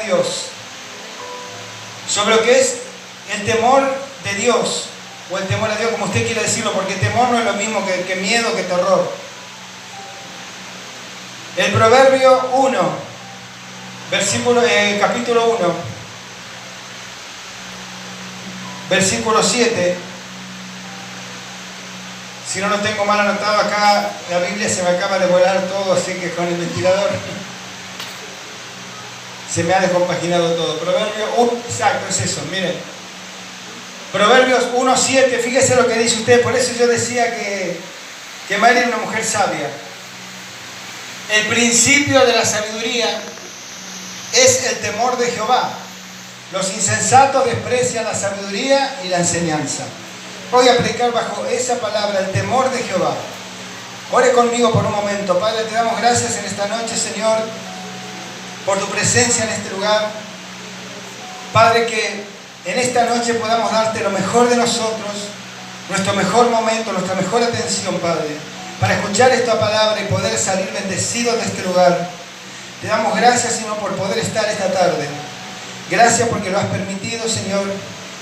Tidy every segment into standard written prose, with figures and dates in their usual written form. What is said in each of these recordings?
Dios, sobre lo que es el temor de Dios, o el temor a Dios, como usted quiera decirlo, porque temor no es lo mismo que miedo, que terror. El Proverbio 1, capítulo 1, versículo 7. Si no lo tengo mal anotado acá, la Biblia se me acaba de volar todo, así que con el ventilador se me ha descompaginado todo. Proverbios 1, exacto, es eso, miren. Proverbios 1:7, fíjese lo que dice usted, por eso yo decía que María era una mujer sabia. El principio de la sabiduría es el temor de Jehová. Los insensatos desprecian la sabiduría y la enseñanza. Voy a predicar bajo esa palabra, el temor de Jehová. Ore conmigo por un momento. Padre, te damos gracias en esta noche, Señor, por tu presencia en este lugar. Padre, que en esta noche podamos darte lo mejor de nosotros, nuestro mejor momento, nuestra mejor atención, Padre, para escuchar esta palabra y poder salir bendecidos de este lugar. Te damos gracias, Señor, por poder estar esta tarde. Gracias porque lo has permitido, Señor,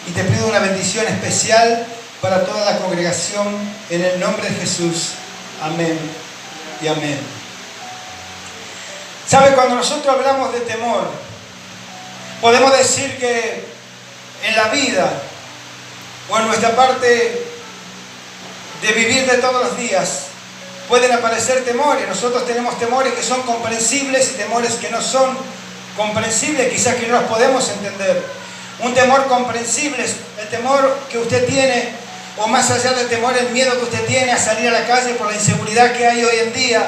y te pido una bendición especial para toda la congregación, en el nombre de Jesús. Amén y amén. ¿Sabe? Cuando nosotros hablamos de temor, podemos decir que en la vida o en nuestra parte de vivir de todos los días pueden aparecer temores. Nosotros tenemos temores que son comprensibles y temores que no son comprensibles, quizás que no los podemos entender. Un temor comprensible es el temor que usted tiene, o más allá del temor, el miedo que usted tiene a salir a la calle por la inseguridad que hay hoy en día,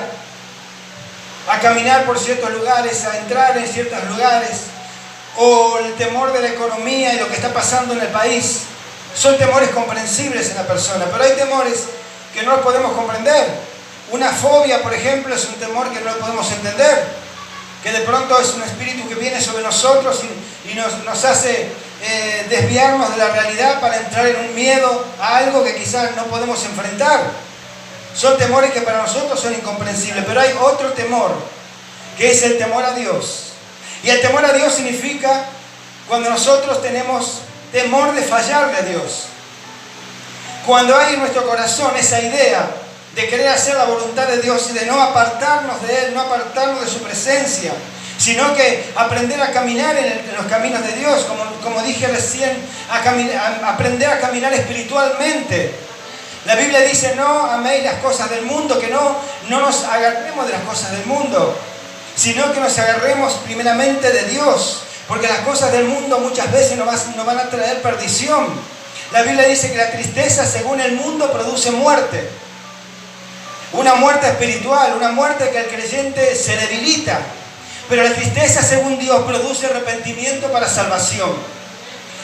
a caminar por ciertos lugares, a entrar en ciertos lugares, o el temor de la economía y lo que está pasando en el país. Son temores comprensibles en la persona, pero hay temores que no los podemos comprender. Una fobia, por ejemplo, es un temor que no lo podemos entender, que de pronto es un espíritu que viene sobre nosotros y nos hace desviarnos de la realidad para entrar en un miedo a algo que quizás no podemos enfrentar. Son temores que para nosotros son incomprensibles, pero hay otro temor, que es el temor a Dios. Y el temor a Dios significa cuando nosotros tenemos temor de fallarle a Dios. Cuando hay en nuestro corazón esa idea de querer hacer la voluntad de Dios y de no apartarnos de Él, no apartarnos de su presencia, sino que aprender a caminar en los caminos de Dios, como dije recién, aprender a caminar espiritualmente. La Biblia dice: no améis las cosas del mundo, que no nos agarremos de las cosas del mundo, sino que nos agarremos primeramente de Dios, porque las cosas del mundo muchas veces nos van a traer perdición. La Biblia dice que la tristeza, según el mundo, produce muerte. Una muerte espiritual, una muerte que al creyente se debilita. Pero la tristeza, según Dios, produce arrepentimiento para salvación.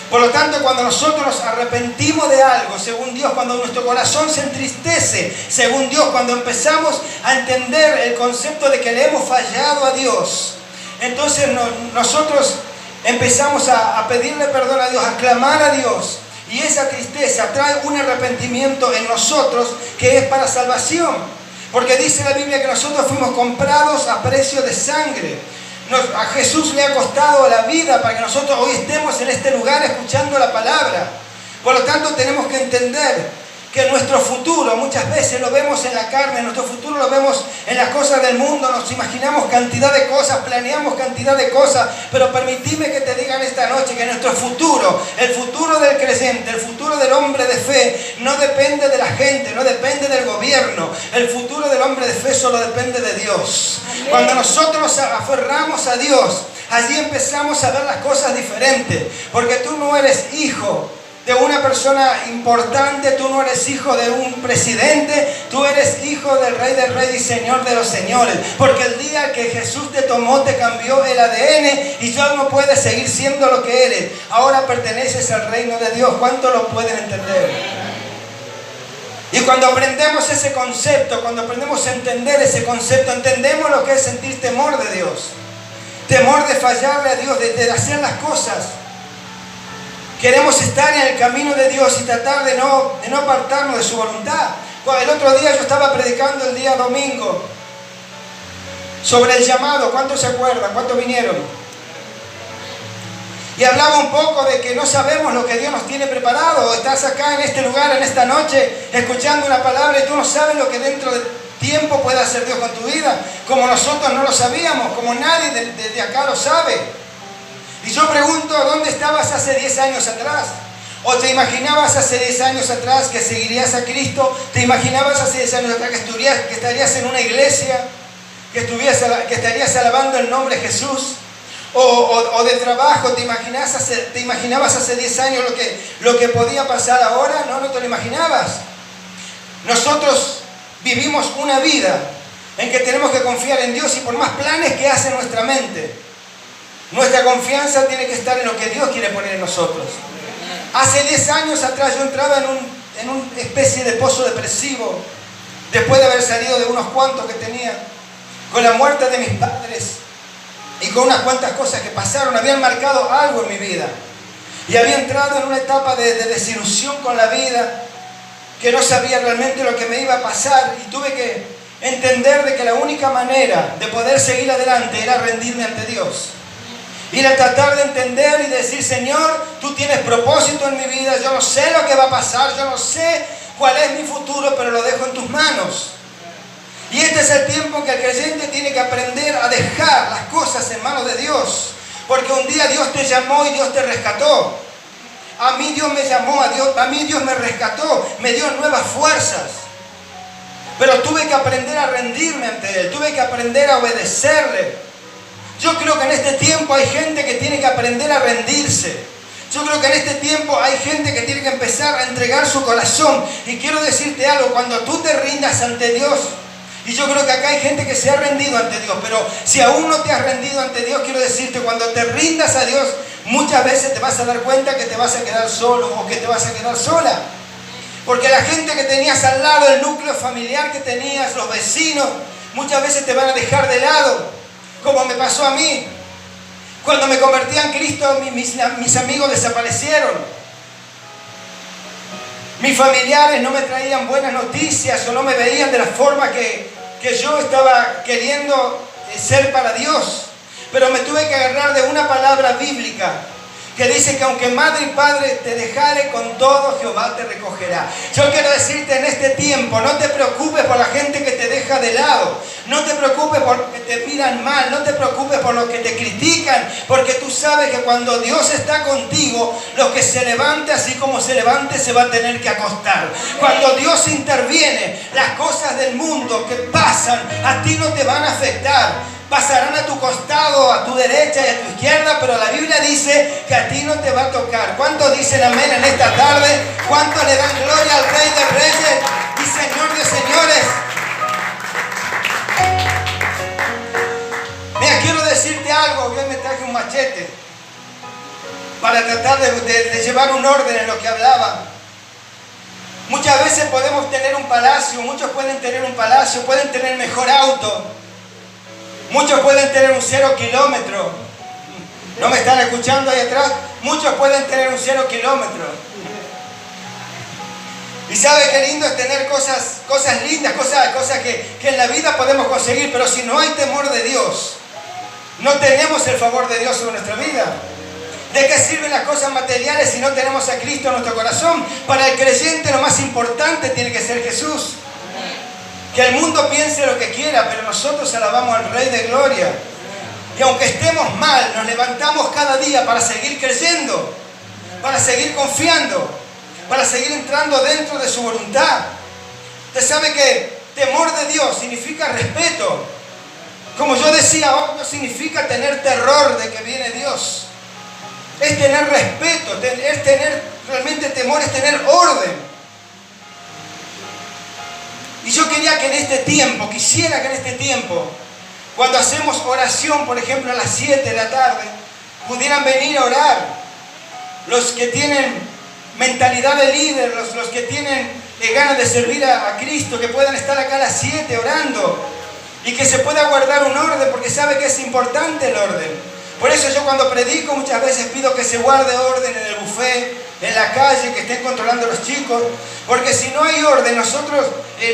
Por lo tanto, cuando nosotros nos arrepentimos de algo, según Dios, cuando nuestro corazón se entristece, según Dios, cuando empezamos a entender el concepto de que le hemos fallado a Dios, entonces nosotros empezamos a pedirle perdón a Dios, a clamar a Dios. Y esa tristeza trae un arrepentimiento en nosotros que es para salvación. Porque dice la Biblia que nosotros fuimos comprados a precio de sangre. A Jesús le ha costado la vida para que nosotros hoy estemos en este lugar escuchando la palabra. Por lo tanto, tenemos que entender que nuestro futuro muchas veces lo vemos en la carne, nuestro futuro lo vemos en las cosas del mundo, nos imaginamos cantidad de cosas, planeamos cantidad de cosas, pero permitime que te digan esta noche que nuestro futuro, el futuro del creyente, el futuro del hombre de fe, no depende de la gente, no depende del gobierno, el futuro del hombre de fe solo depende de Dios. Amén. Cuando nosotros nos aferramos a Dios, allí empezamos a ver las cosas diferentes, porque tú no eres hijo de una persona importante, tú no eres hijo de un presidente, tú eres hijo del Rey de Reyes y Señor de los Señores, porque el día que Jesús te tomó, te cambió el ADN y ya no puedes seguir siendo lo que eres. Ahora perteneces al reino de Dios. ¿Cuánto lo pueden entender? Y cuando aprendemos ese concepto, cuando aprendemos a entender ese concepto, entendemos lo que es sentir temor de Dios, temor de fallarle a Dios, de hacer las cosas. Queremos estar en el camino de Dios y tratar de no apartarnos de su voluntad. El otro día yo estaba predicando el día domingo sobre el llamado. ¿Cuántos se acuerdan? ¿Cuántos vinieron? Y hablaba un poco de que no sabemos lo que Dios nos tiene preparado. Estás acá en este lugar, en esta noche, escuchando una palabra y tú no sabes lo que dentro de tiempo puede hacer Dios con tu vida. Como nosotros no lo sabíamos, como nadie desde acá lo sabe. Y yo pregunto, ¿dónde estabas hace 10 años atrás? ¿O te imaginabas hace 10 años atrás que seguirías a Cristo? ¿Te imaginabas hace 10 años atrás que estarías en una iglesia? ¿Que estarías alabando el nombre de Jesús? ¿O de trabajo? ¿Te imaginabas hace 10 años lo que podía pasar ahora? No te lo imaginabas. Nosotros vivimos una vida en que tenemos que confiar en Dios y por más planes que hace nuestra mente, nuestra confianza tiene que estar en lo que Dios quiere poner en nosotros. Hace 10 años atrás yo entraba en una especie de pozo depresivo, después de haber salido de unos cuantos que tenía, con la muerte de mis padres y con unas cuantas cosas que pasaron, habían marcado algo en mi vida. Y había entrado en una etapa de desilusión con la vida, que no sabía realmente lo que me iba a pasar y tuve que entender de que la única manera de poder seguir adelante era rendirme ante Dios. Ir a tratar de entender y decir, Señor, tú tienes propósito en mi vida, yo no sé lo que va a pasar, yo no sé cuál es mi futuro, pero lo dejo en tus manos. Y este es el tiempo en que el creyente tiene que aprender a dejar las cosas en manos de Dios. Porque un día Dios te llamó y Dios te rescató. A mí Dios me llamó, a mí Dios me rescató, me dio nuevas fuerzas. Pero tuve que aprender a rendirme ante Él, tuve que aprender a obedecerle. Yo creo que en este tiempo hay gente que tiene que aprender a rendirse. Yo creo que en este tiempo hay gente que tiene que empezar a entregar su corazón. Y quiero decirte algo, cuando tú te rindas ante Dios, y yo creo que acá hay gente que se ha rendido ante Dios, pero si aún no te has rendido ante Dios, quiero decirte, cuando te rindas a Dios, muchas veces te vas a dar cuenta que te vas a quedar solo o que te vas a quedar sola. Porque la gente que tenías al lado, el núcleo familiar que tenías, los vecinos, muchas veces te van a dejar de lado. Como me pasó a mí. Cuando me convertí en Cristo, mis amigos desaparecieron. Mis familiares no me traían buenas noticias o no me veían de la forma que yo estaba queriendo ser para Dios. Pero me tuve que agarrar de una palabra bíblica que dice que aunque madre y padre te dejare, con todo Jehová te recogerá. Yo quiero decirte en este tiempo, no te preocupes por la gente que te deja de lado, no te preocupes por los que te miran mal, no te preocupes por los que te critican, porque tú sabes que cuando Dios está contigo, lo que se levante, así como se levante, se va a tener que acostar. Cuando Dios interviene, las cosas del mundo que pasan a ti no te van a afectar. Pasarán a tu costado, a tu derecha y a tu izquierda, pero la Biblia dice que a ti no te va a tocar. ¿Cuántos dicen amén en esta tarde? ¿Cuántos le dan gloria al Rey de Reyes y Señor de Señores? Mira, quiero decirte algo. Yo me traje un machete para tratar de llevar un orden en lo que hablaba. Muchas veces podemos tener un palacio, muchos pueden tener un palacio, pueden tener mejor auto. Muchos pueden tener un 0 kilómetro. ¿No me están escuchando ahí atrás? Muchos pueden tener un 0 kilómetro. Y sabe qué lindo es tener cosas lindas, cosas que en la vida podemos conseguir. Pero si no hay temor de Dios, no tenemos el favor de Dios sobre nuestra vida. ¿De qué sirven las cosas materiales si no tenemos a Cristo en nuestro corazón? Para el creyente lo más importante tiene que ser Jesús. Que el mundo piense lo que quiera, pero nosotros alabamos al Rey de Gloria. Y aunque estemos mal, nos levantamos cada día para seguir creyendo, para seguir confiando, para seguir entrando dentro de su voluntad. Usted sabe que temor de Dios significa respeto. Como yo decía, no significa tener terror de que viene Dios. Es tener respeto, es tener realmente temor, es tener orden. Y yo quisiera que en este tiempo, cuando hacemos oración, por ejemplo a las 7 de la tarde, pudieran venir a orar. Los que tienen mentalidad de líder, los que tienen ganas de servir a Cristo, que puedan estar acá a las 7 orando. Y que se pueda guardar un orden, porque sabe que es importante el orden. Por eso yo cuando predico muchas veces pido que se guarde orden en el buffet, en la calle, que estén controlando a los chicos, porque si no hay orden nosotros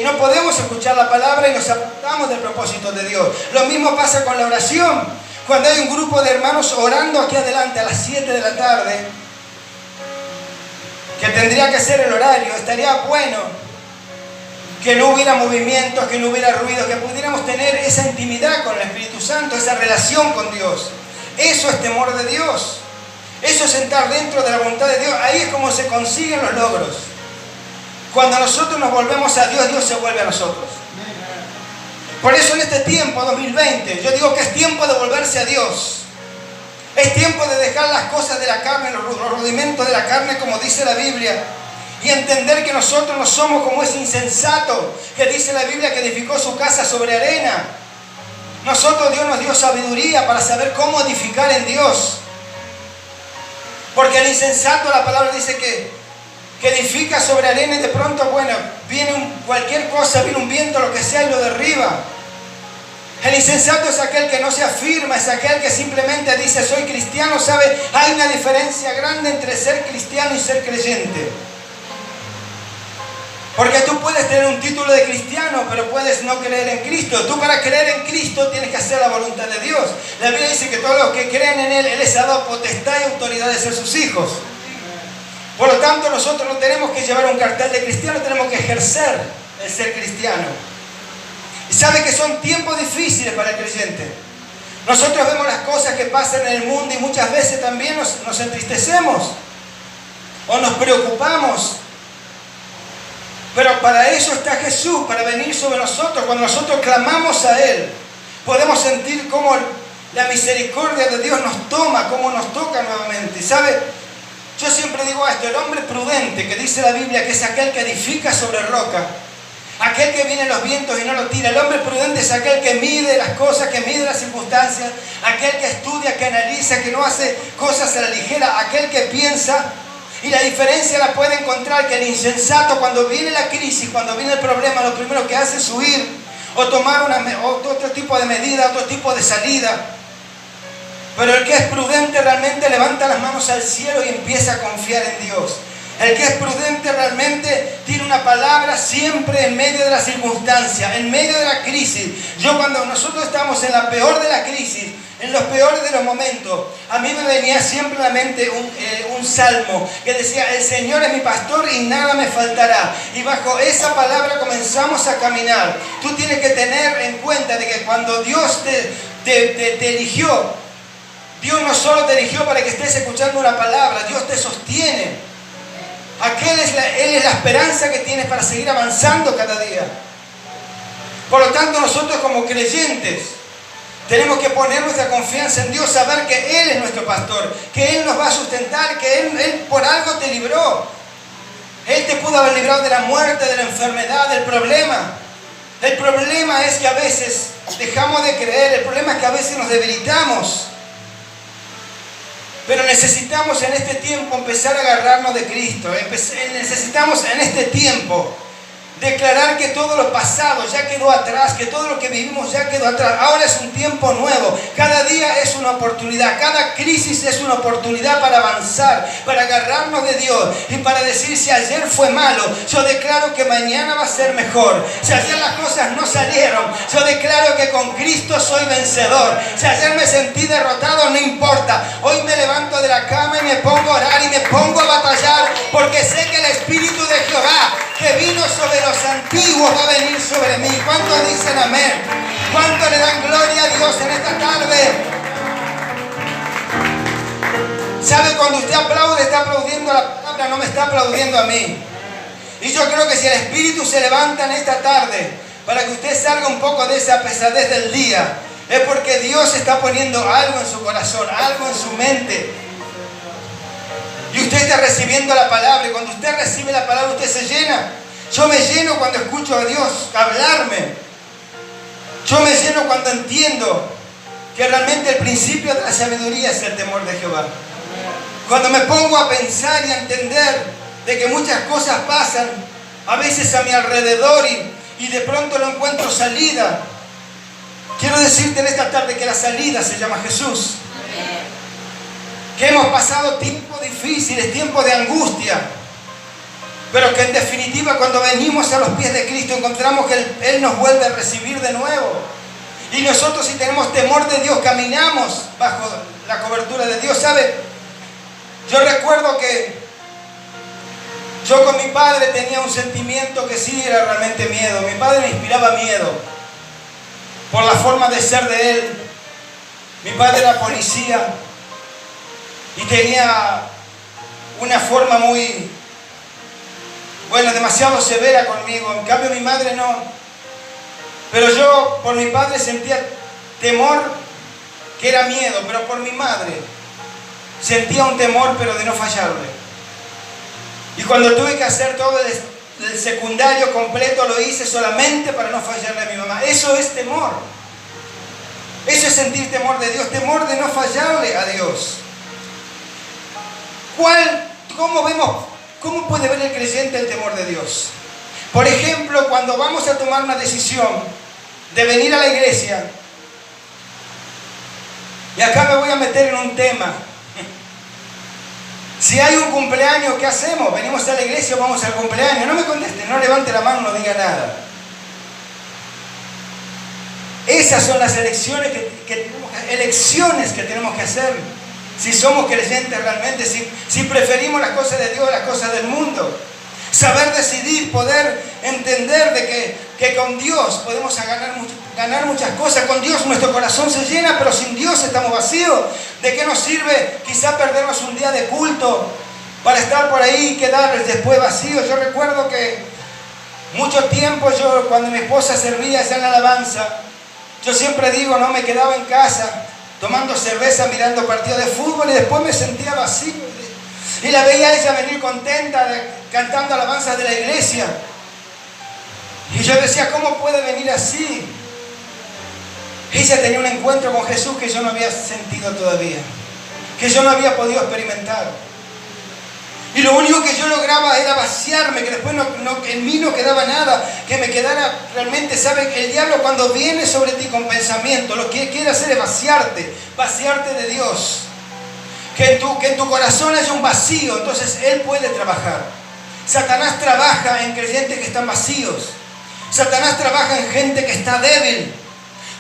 no podemos escuchar la palabra y nos apartamos del propósito de Dios. Lo mismo pasa con la oración. Cuando hay un grupo de hermanos orando aquí adelante a las 7 de la tarde, que tendría que ser el horario, estaría bueno que no hubiera movimientos, que no hubiera ruido, que pudiéramos tener esa intimidad con el Espíritu Santo, esa relación con Dios. Eso es temor de Dios. Eso es entrar dentro de la voluntad de Dios. Ahí es como se consiguen los logros. Cuando nosotros nos volvemos a Dios, Dios se vuelve a nosotros. Por eso en este tiempo, 2020, yo digo que es tiempo de volverse a Dios. Es tiempo de dejar las cosas de la carne, los rudimentos de la carne, como dice la Biblia, y entender que nosotros no somos como ese insensato que dice la Biblia que edificó su casa sobre arena. Nosotros, Dios nos dio sabiduría para saber cómo edificar en Dios. Porque el insensato, la palabra dice que edifica sobre arena y de pronto, bueno, viene cualquier cosa, viene un viento, lo que sea, y lo derriba. El insensato es aquel que no se afirma, es aquel que simplemente dice soy cristiano, ¿sabe? Hay una diferencia grande entre ser cristiano y ser creyente. Porque tú puedes tener un título de cristiano, pero puedes no creer en Cristo. Tú para creer en Cristo tienes que hacer la voluntad de Dios. La Biblia dice que todos los que creen en Él, Él les ha dado potestad y autoridad de ser sus hijos. Por lo tanto, nosotros no tenemos que llevar un cartel de cristiano, tenemos que ejercer el ser cristiano. Y sabe que son tiempos difíciles para el creyente. Nosotros vemos las cosas que pasan en el mundo y muchas veces también nos entristecemos o nos preocupamos. Pero para eso está Jesús, para venir sobre nosotros. Cuando nosotros clamamos a Él, podemos sentir cómo la misericordia de Dios nos toma, cómo nos toca nuevamente. ¿Sabe? Yo siempre digo esto, el hombre prudente, que dice la Biblia que es aquel que edifica sobre roca, aquel que vienen los vientos y no lo tira. El hombre prudente es aquel que mide las cosas, que mide las circunstancias, aquel que estudia, que analiza, que no hace cosas a la ligera, aquel que piensa. Y la diferencia la puede encontrar que el insensato, cuando viene la crisis, cuando viene el problema, lo primero que hace es huir o tomar otro tipo de medida, otro tipo de salida. Pero el que es prudente realmente levanta las manos al cielo y empieza a confiar en Dios. El que es prudente realmente tiene una palabra siempre en medio de la circunstancia, en medio de la crisis. Cuando nosotros estamos en la peor de la crisis, en los peores de los momentos, a mí me venía siempre a la mente un salmo que decía, el Señor es mi pastor y nada me faltará. Y bajo esa palabra comenzamos a caminar. Tú tienes que tener en cuenta de que cuando Dios te eligió, Dios no solo te eligió para que estés escuchando una palabra, Dios te sostiene. Él es la esperanza que tienes para seguir avanzando cada día. Por lo tanto, nosotros como creyentes tenemos que poner nuestra confianza en Dios, saber que Él es nuestro pastor, que Él nos va a sustentar, que Él por algo te libró. Él te pudo haber librado de la muerte, de la enfermedad, del problema. El problema es que a veces dejamos de creer, el problema es que a veces nos debilitamos. Pero necesitamos en este tiempo empezar a agarrarnos de Cristo. Necesitamos en este tiempo declarar que todo lo pasado ya quedó atrás, que todo lo que vivimos ya quedó atrás. Ahora es un tiempo nuevo. Cada día es una oportunidad. Cada crisis es una oportunidad para avanzar, para agarrarnos de Dios y para decir, si ayer fue malo, yo declaro que mañana va a ser mejor. Si ayer las cosas no salieron, yo declaro que con Cristo soy vencedor. Si ayer me sentí derrotado, no importa. Hoy me levanto de la cama y me pongo a orar y me pongo a batallar, porque sé que el Espíritu de Jehová que vino sobre los antiguos va a venir sobre mí. ¿Cuántos dicen amén? ¿Cuántos le dan gloria a Dios en esta tarde? ¿Sabe? Cuando usted aplaude, está aplaudiendo a la palabra, no me está aplaudiendo a mí. Y yo creo que si el Espíritu se levanta en esta tarde para que usted salga un poco de esa pesadez del día, es porque Dios está poniendo algo en su corazón, algo en su mente. Y usted está recibiendo la palabra, y cuando usted recibe la palabra, usted se llena. Yo me lleno cuando escucho a Dios hablarme. Yo me lleno cuando entiendo que realmente el principio de la sabiduría es el temor de Jehová. Cuando me pongo a pensar y a entender de que muchas cosas pasan a veces a mi alrededor y de pronto no encuentro salida. Quiero decirte en esta tarde que la salida se llama Jesús. Que hemos pasado tiempos difíciles, tiempos de angustia, pero que en definitiva cuando venimos a los pies de Cristo encontramos que Él nos vuelve a recibir de nuevo. Y nosotros, si tenemos temor de Dios, caminamos bajo la cobertura de Dios. ¿Sabe? Yo recuerdo que yo con mi padre tenía un sentimiento que sí era realmente miedo. Mi padre me inspiraba miedo por la forma de ser de él. Mi padre era policía y tenía una forma muy, demasiado severa conmigo. En cambio mi madre no. Pero yo por mi padre sentía temor, que era miedo, pero por mi madre sentía un temor, pero de no fallarle. Y cuando tuve que hacer todo el secundario completo, lo hice solamente para no fallarle a mi mamá. Eso es temor. Eso es sentir temor de Dios, temor de no fallarle a Dios. ¿Cómo puede ver el creyente el temor de Dios? Por ejemplo, cuando vamos a tomar una decisión de venir a la iglesia, y acá me voy a meter en un tema. Si hay un cumpleaños, ¿qué hacemos? ¿Venimos a la iglesia o vamos al cumpleaños? No me conteste, no levante la mano, no diga nada. Esas son las elecciones que tenemos que hacer. Si somos creyentes realmente, si preferimos las cosas de Dios a las cosas del mundo. Saber decidir, poder entender de que con Dios podemos ganar muchas cosas. Con Dios nuestro corazón se llena, pero sin Dios estamos vacíos. ¿De qué nos sirve quizá perdernos un día de culto para estar por ahí y quedar después vacíos? Yo recuerdo que mucho tiempo cuando mi esposa servía allá en la alabanza, yo siempre digo, no me quedaba en casa tomando cerveza, mirando partidos de fútbol, y después me sentía vacío. Y la veía a ella venir contenta, cantando alabanzas de la iglesia. Y yo decía, ¿cómo puede venir así? Ella tenía un encuentro con Jesús que yo no había sentido todavía, que yo no había podido experimentar. Y lo único que yo lograba era vaciarme, que después en mí no quedaba nada, que me quedara realmente. ¿Sabe? El diablo, cuando viene sobre ti con pensamiento, lo que quiere hacer es vaciarte de Dios. Que en tu corazón haya un vacío, entonces Él puede trabajar. Satanás trabaja en creyentes que están vacíos. Satanás trabaja en gente que está débil.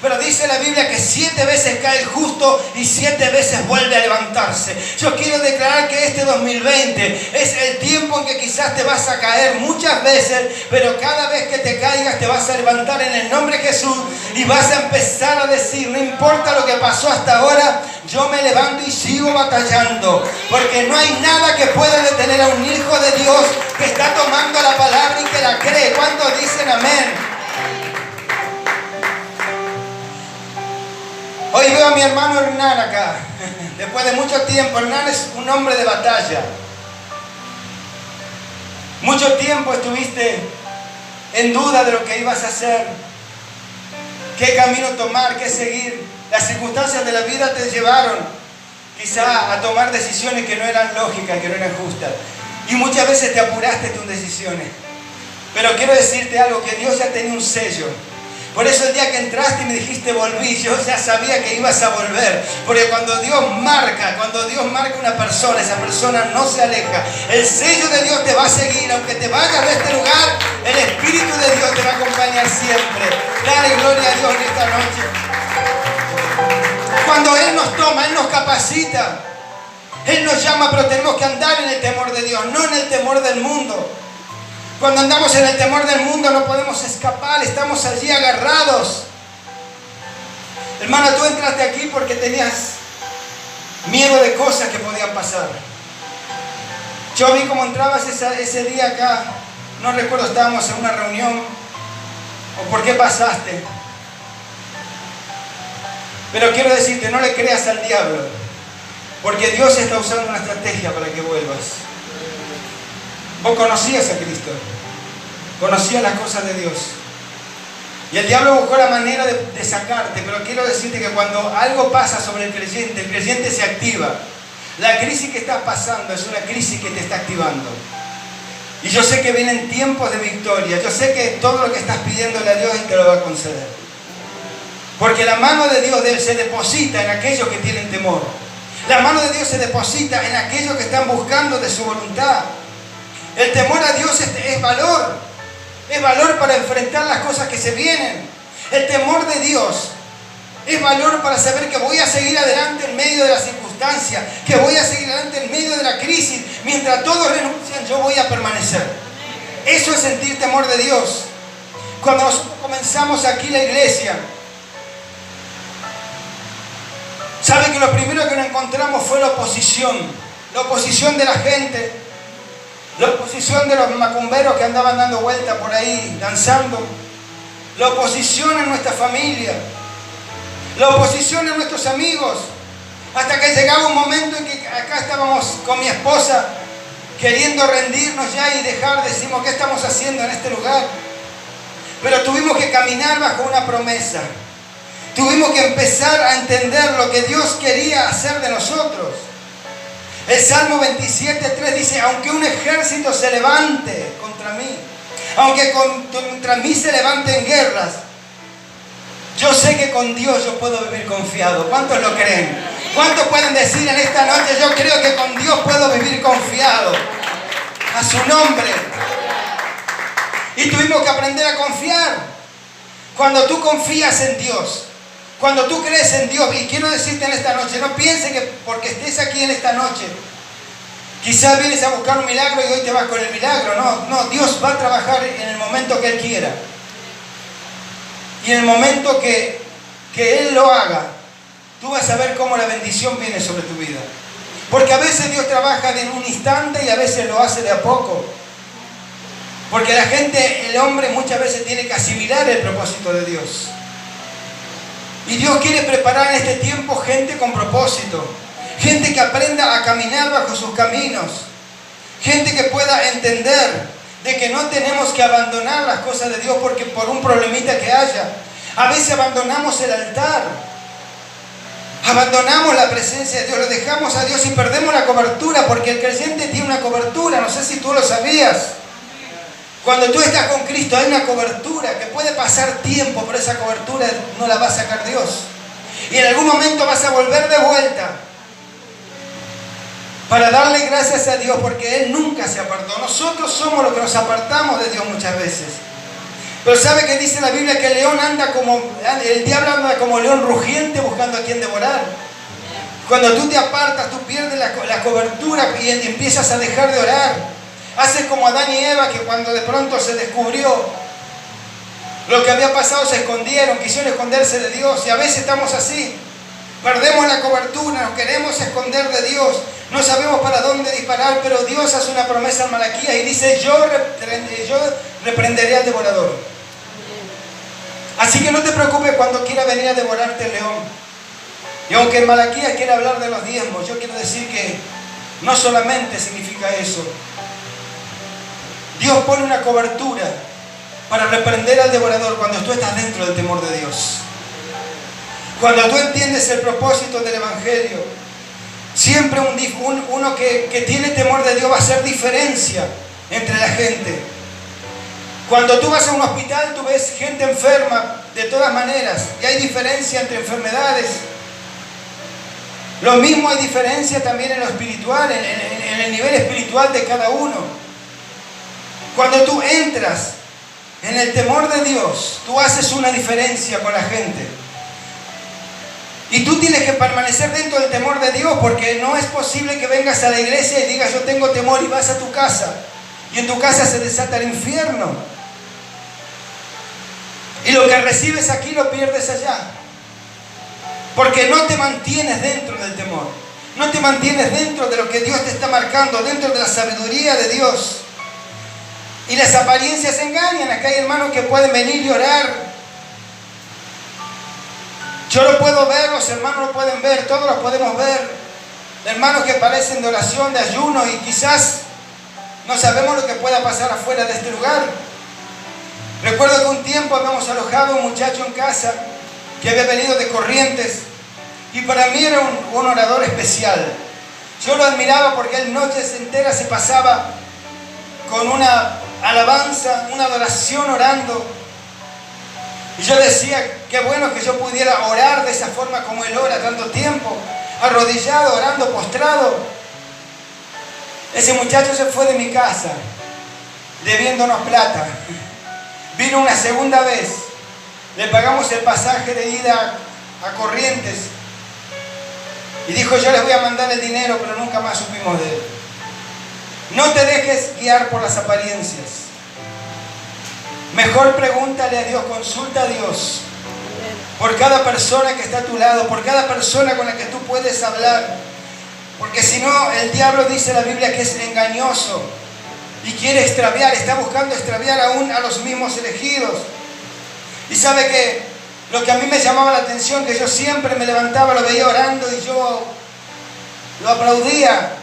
Pero dice la Biblia que 7 veces cae el justo y 7 veces vuelve a levantarse. Yo quiero declarar que este 2020 es el tiempo en que quizás te vas a caer muchas veces, pero cada vez que te caigas te vas a levantar en el nombre de Jesús y vas a empezar a decir, no importa lo que pasó hasta ahora, yo me levanto y sigo batallando, porque no hay nada que pueda detener a un hijo de Dios que está tomando la palabra y que la cree. ¿Cuántos dicen amén? Hoy veo a mi hermano Hernán acá. Después de mucho tiempo, Hernán es un hombre de batalla. Mucho tiempo estuviste en duda de lo que ibas a hacer, qué camino tomar, qué seguir. Las circunstancias de la vida te llevaron quizá a tomar decisiones que no eran lógicas, que no eran justas. Y muchas veces te apuraste en tus decisiones. Pero quiero decirte algo, que Dios ya tenía un sello. Por eso el día que entraste y me dijiste volví, yo ya sabía que ibas a volver. Porque cuando Dios marca una persona, esa persona no se aleja. El sello de Dios te va a seguir. Aunque te vayas de este lugar, el Espíritu de Dios te va a acompañar siempre. Dale gloria a Dios en esta noche. Cuando Él nos toma, Él nos capacita. Él nos llama, pero tenemos que andar en el temor de Dios, no en el temor del mundo. Cuando andamos en el temor del mundo no podemos escapar, estamos allí agarrados. Hermano, tú entraste aquí porque tenías miedo de cosas que podían pasar. Yo vi cómo entrabas ese día acá, no recuerdo, estábamos en una reunión, o por qué pasaste. Pero quiero decirte, no le creas al diablo, porque Dios está usando una estrategia para que vuelvas. Vos conocías a Cristo, conocías las cosas de Dios. Y el diablo buscó la manera de sacarte, pero quiero decirte que cuando algo pasa sobre el creyente se activa. La crisis que estás pasando es una crisis que te está activando. Y yo sé que vienen tiempos de victoria. Yo sé que todo lo que estás pidiéndole a Dios Él te lo va a conceder. Porque la mano de Dios se deposita en aquellos que tienen temor. La mano de Dios se deposita en aquellos que están buscando de su voluntad. El temor a Dios es valor. Es valor para enfrentar las cosas que se vienen. El temor de Dios Es valor para saber que voy a seguir adelante en medio de la circunstancia, que voy a seguir adelante en medio de la crisis. Mientras todos renuncian, yo voy a permanecer. Eso es sentir temor de Dios. Cuando nosotros comenzamos aquí la iglesia, ¿sabe que lo primero que nos encontramos fue la oposición? La oposición de la gente, la oposición de los macumberos que andaban dando vueltas por ahí, danzando, la oposición en nuestra familia, la oposición en nuestros amigos, hasta que llegaba un momento en que acá estábamos con mi esposa queriendo rendirnos ya y dejar, decimos, ¿qué estamos haciendo en este lugar? Pero tuvimos que caminar bajo una promesa. Tuvimos que empezar a entender lo que Dios quería hacer de nosotros. El Salmo 27:3 dice, aunque un ejército se levante contra mí, aunque contra mí se levanten guerras, yo sé que con Dios yo puedo vivir confiado. ¿Cuántos lo creen? ¿Cuántos pueden decir en esta noche, yo creo que con Dios puedo vivir confiado? A su nombre. Y tuvimos que aprender a confiar. Cuando tú confías en Dios, cuando tú crees en Dios, y quiero decirte en esta noche, no pienses que porque estés aquí en esta noche, quizás vienes a buscar un milagro y hoy te vas con el milagro. No, Dios va a trabajar en el momento que Él quiera. Y en el momento que Él lo haga, tú vas a ver cómo la bendición viene sobre tu vida. Porque a veces Dios trabaja en un instante y a veces lo hace de a poco. Porque la gente, el hombre muchas veces tiene que asimilar el propósito de Dios. Y Dios quiere preparar en este tiempo gente con propósito. Gente que aprenda a caminar bajo sus caminos. Gente que pueda entender de que no tenemos que abandonar las cosas de Dios porque por un problemita que haya. A veces abandonamos el altar. Abandonamos la presencia de Dios, lo dejamos a Dios y perdemos la cobertura, porque el creyente tiene una cobertura, no sé si tú lo sabías. Cuando tú estás con Cristo hay una cobertura que puede pasar tiempo, pero esa cobertura no la va a sacar Dios. Y en algún momento vas a volver de vuelta para darle gracias a Dios, porque Él nunca se apartó. Nosotros somos los que nos apartamos de Dios muchas veces. Pero ¿sabe que dice la Biblia que el león el diablo anda como león rugiente buscando a quien devorar? Cuando tú te apartas, tú pierdes la cobertura y empiezas a dejar de orar. Haces como Adán y Eva, que cuando de pronto se descubrió lo que había pasado, se escondieron, quisieron esconderse de Dios. Y a veces estamos así. Perdemos la cobertura, nos queremos esconder de Dios. No sabemos para dónde disparar, pero Dios hace una promesa en Malaquías y dice, yo reprenderé al devorador. Así que no te preocupes cuando quiera venir a devorarte el león. Y aunque en Malaquías quiere hablar de los diezmos, yo quiero decir que no solamente significa eso. Dios pone una cobertura para reprender al devorador cuando tú estás dentro del temor de Dios. Cuando tú entiendes el propósito del Evangelio, siempre uno que tiene temor de Dios va a hacer diferencia entre la gente. Cuando tú vas a un hospital, tú ves gente enferma de todas maneras y hay diferencia entre enfermedades. Lo mismo hay diferencia también en lo espiritual, en el nivel espiritual de cada uno. Cuando tú entras en el temor de Dios, tú haces una diferencia con la gente. Y tú tienes que permanecer dentro del temor de Dios, porque no es posible que vengas a la iglesia y digas yo tengo temor y vas a tu casa. Y en tu casa se desata el infierno. Y lo que recibes aquí lo pierdes allá. Porque no te mantienes dentro del temor. No te mantienes dentro de lo que Dios te está marcando, dentro de la sabiduría de Dios. Y las apariencias engañan. Acá hay hermanos que pueden venir y orar. Yo lo puedo ver, los hermanos lo pueden ver, todos los podemos ver. Hermanos que parecen de oración, de ayuno, y quizás no sabemos lo que pueda pasar afuera de este lugar. Recuerdo que un tiempo habíamos alojado a un muchacho en casa que había venido de Corrientes y para mí era un orador especial. Yo lo admiraba porque él noches enteras se pasaba con una alabanza, una adoración orando. Y yo decía, qué bueno que yo pudiera orar de esa forma como él ora tanto tiempo, arrodillado, orando, postrado. Ese muchacho se fue de mi casa, debiéndonos plata. Vino una segunda vez, le pagamos el pasaje de ida a Corrientes y dijo: yo les voy a mandar el dinero, pero nunca más supimos de él. No te dejes guiar por las apariencias. Mejor pregúntale a Dios, consulta a Dios por cada persona que está a tu lado, por cada persona con la que tú puedes hablar. Porque si no, el diablo, dice la Biblia, que es engañoso y quiere extraviar, está buscando extraviar aún a los mismos elegidos. Y sabe que lo que a mí me llamaba la atención, que yo siempre me levantaba, lo veía orando y yo lo aplaudía.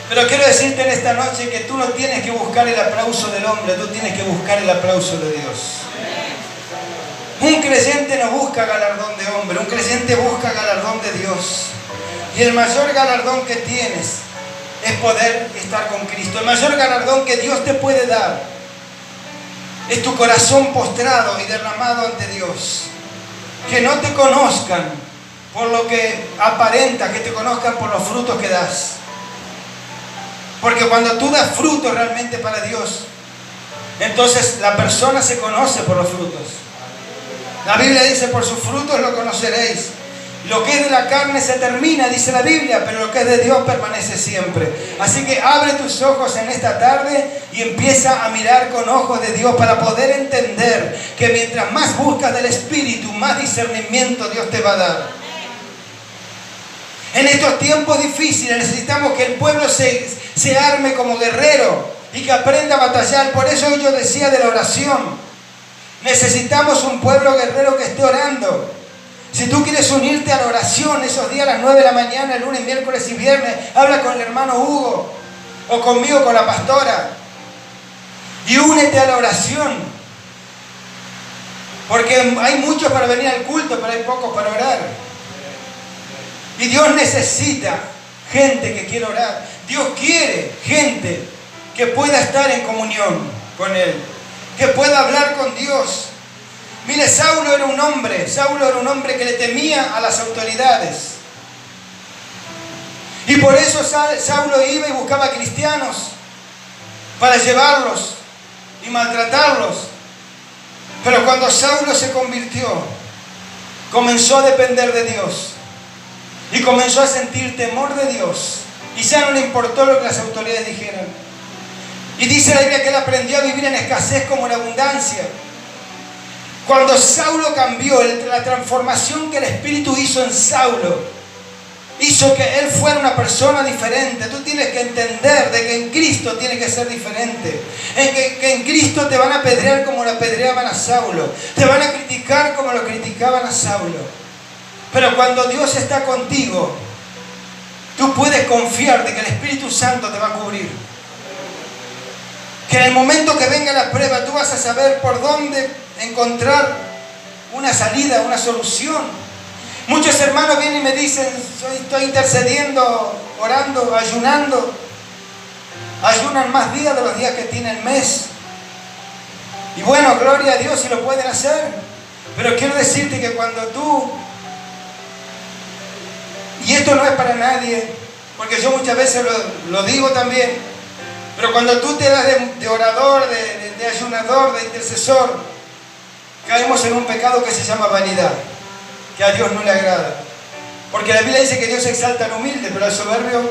Pero quiero decirte en esta noche que tú no tienes que buscar el aplauso del hombre, tú tienes que buscar el aplauso de Dios. Un creyente no busca galardón de hombre, un creyente busca galardón de Dios. Y el mayor galardón que tienes es poder estar con Cristo. El mayor galardón que Dios te puede dar es tu corazón postrado y derramado ante Dios. Que no te conozcan por lo que aparenta, que te conozcan por los frutos que das. Porque cuando tú das frutos realmente para Dios, entonces la persona se conoce por los frutos. La Biblia dice: por sus frutos lo conoceréis. Lo que es de la carne se termina, dice la Biblia, pero lo que es de Dios permanece siempre. Así que abre tus ojos en esta tarde y empieza a mirar con ojos de Dios para poder entender que mientras más buscas del Espíritu, más discernimiento Dios te va a dar. En estos tiempos difíciles necesitamos que el pueblo se arme como guerrero y que aprenda a batallar. Por eso yo decía de la oración. Necesitamos un pueblo guerrero que esté orando. Si tú quieres unirte a la oración esos días a las 9 de la mañana, el lunes, miércoles y viernes, habla con el hermano Hugo o conmigo, con la pastora, y únete a la oración. Porque hay muchos para venir al culto, pero hay pocos para orar. Y Dios necesita gente que quiera orar. Dios quiere gente que pueda estar en comunión con Él, que pueda hablar con Dios. Mire, Saulo era un hombre que le temía a las autoridades. Y por eso Saulo iba y buscaba cristianos para llevarlos y maltratarlos. Pero cuando Saulo se convirtió, comenzó a depender de Dios y comenzó a sentir temor de Dios. Y ya no le importó lo que las autoridades dijeran. Y dice la Biblia que él aprendió a vivir en escasez como en abundancia. Cuando Saulo cambió, la transformación que el Espíritu hizo en Saulo, hizo que él fuera una persona diferente. Tú tienes que entender de que en Cristo tiene que ser diferente. Que en Cristo te van a apedrear como lo apedreaban a Saulo. Te van a criticar como lo criticaban a Saulo. Pero cuando Dios está contigo, tú puedes confiar de que el Espíritu Santo te va a cubrir. Que en el momento que venga la prueba, tú vas a saber por dónde encontrar una salida, una solución. Muchos hermanos vienen y me dicen: estoy intercediendo, orando, ayunando. Ayunan más días de los días que tiene el mes. Y bueno, gloria a Dios si lo pueden hacer. Pero quiero decirte que cuando tú, y esto no es para nadie, porque yo muchas veces lo digo también, pero cuando tú te das de orador, de ayunador, de intercesor, caemos en un pecado que se llama vanidad, que a Dios no le agrada. Porque la Biblia dice que Dios exalta al humilde, pero al soberbio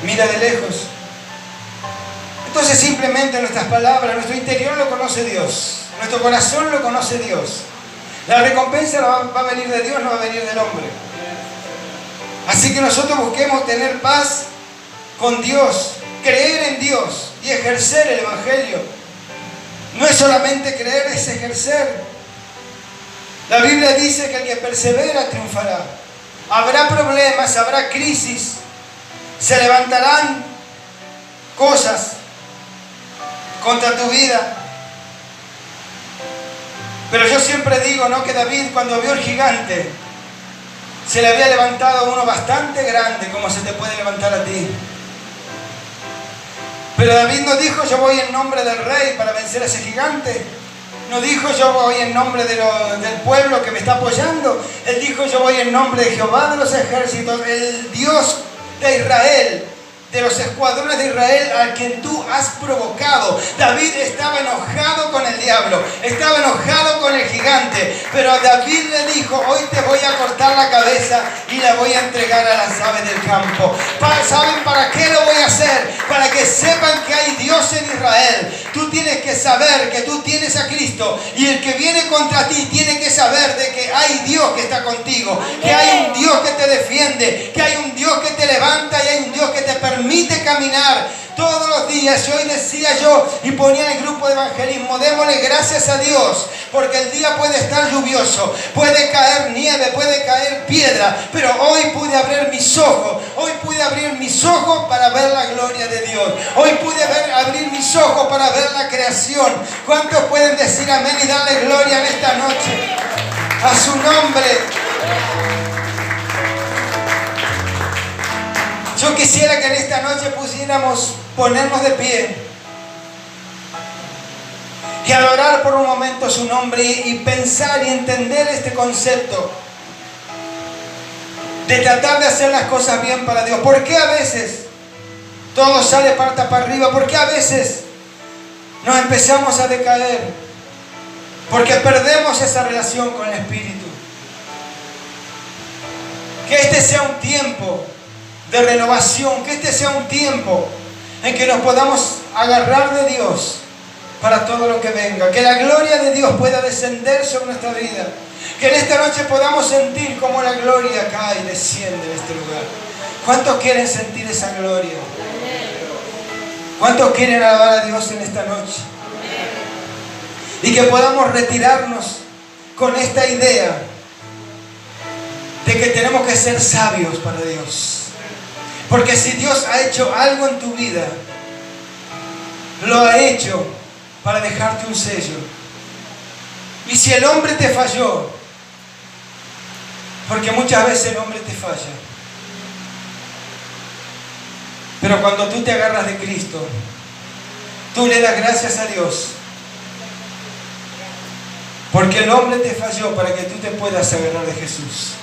mira de lejos. Entonces simplemente nuestras palabras, nuestro interior lo conoce Dios, nuestro corazón lo conoce Dios. La recompensa va a venir de Dios, no va a venir del hombre. Así que nosotros busquemos tener paz con Dios, creer en Dios y ejercer el Evangelio. No es solamente creer, es ejercer. La Biblia dice que el que persevera triunfará. Habrá problemas, habrá crisis, se levantarán cosas contra tu vida. Pero yo siempre digo, ¿no?, que David, cuando vio el gigante, se le había levantado uno bastante grande, como se te puede levantar a ti. Pero David no dijo: yo voy en nombre del rey para vencer a ese gigante. No dijo: yo voy en nombre del pueblo que me está apoyando. Él dijo: yo voy en nombre de Jehová de los ejércitos, el Dios de Israel, de los escuadrones de Israel al que tú has provocado. David estaba enojado con el diablo, estaba enojado con el gigante, pero a David le dijo: hoy te voy a cortar la cabeza y la voy a entregar a las aves del campo. ¿Saben para qué lo voy a hacer? Para que sepan que hay Dios en Israel. Tú tienes que saber que tú tienes a Cristo, y el que viene contra ti tiene que saber de que hay Dios que está contigo, que hay un Dios que te defiende, que hay un Dios que te levanta y hay un Dios que te permite caminar todos los días. Y hoy decía yo y ponía en el grupo de evangelismo: démosle gracias a Dios, porque el día puede estar lluvioso, puede caer nieve, puede caer piedra, pero hoy pude abrir mis ojos, hoy pude abrir mis ojos para ver la gloria de Dios, hoy pude abrir mis ojos para ver la creación. ¿Cuántos pueden decir amén y darle gloria en esta noche a su nombre? Yo quisiera que en esta noche pudiéramos ponernos de pie y adorar por un momento su nombre y pensar y entender este concepto de tratar de hacer las cosas bien para Dios. ¿Por qué a veces todo sale para arriba? ¿Por qué a veces nos empezamos a decaer? Porque perdemos esa relación con el Espíritu. Que este sea un tiempo de renovación, que este sea un tiempo en que nos podamos agarrar de Dios para todo lo que venga, que la gloria de Dios pueda descender sobre nuestra vida, que en esta noche podamos sentir como la gloria cae y desciende en este lugar. ¿Cuántos quieren sentir esa gloria? ¿Cuántos quieren alabar a Dios en esta noche? Y que podamos retirarnos con esta idea de que tenemos que ser sabios para Dios. Porque si Dios ha hecho algo en tu vida, lo ha hecho para dejarte un sello. Y si el hombre te falló, porque muchas veces el hombre te falla, pero cuando tú te agarras de Cristo, tú le das gracias a Dios, porque el hombre te falló para que tú te puedas agarrar de Jesús.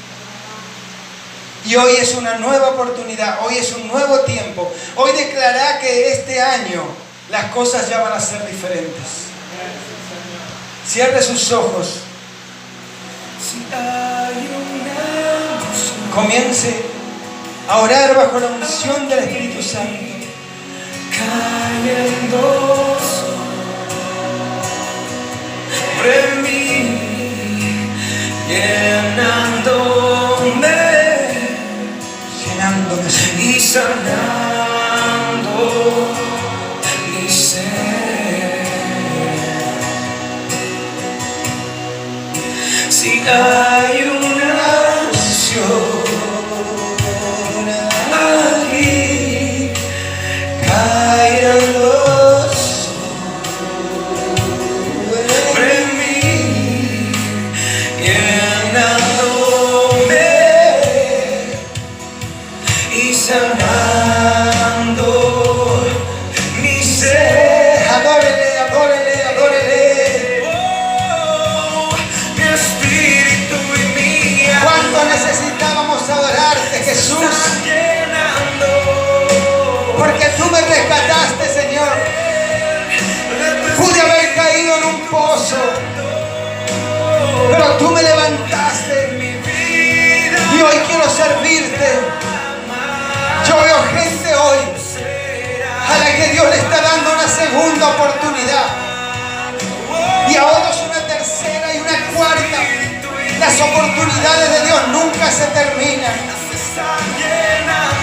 Y hoy es una nueva oportunidad, hoy es un nuevo tiempo. Hoy declará que este año las cosas ya van a ser diferentes. Cierre sus ojos. Comience a orar bajo la unción del Espíritu Santo. Cayendo sobre mí, llenándome y sanando mi ser. Si hay una unción aquí, caigan los sobre mí, llenándome y sanando mi ser. Adórele, adórele, adórele. Oh, mi espíritu y mi alma. ¿Cuánto necesitábamos adorarte, Jesús? Están llenando. Porque tú me rescataste, Señor. Pude haber caído en un pozo, pero tú me levantaste. Mi vida Y hoy quiero servirte. Yo veo gente hoy a la que Dios le está dando una segunda oportunidad, y a otros una tercera y una cuarta. Las oportunidades de Dios nunca se terminan. se están llenando.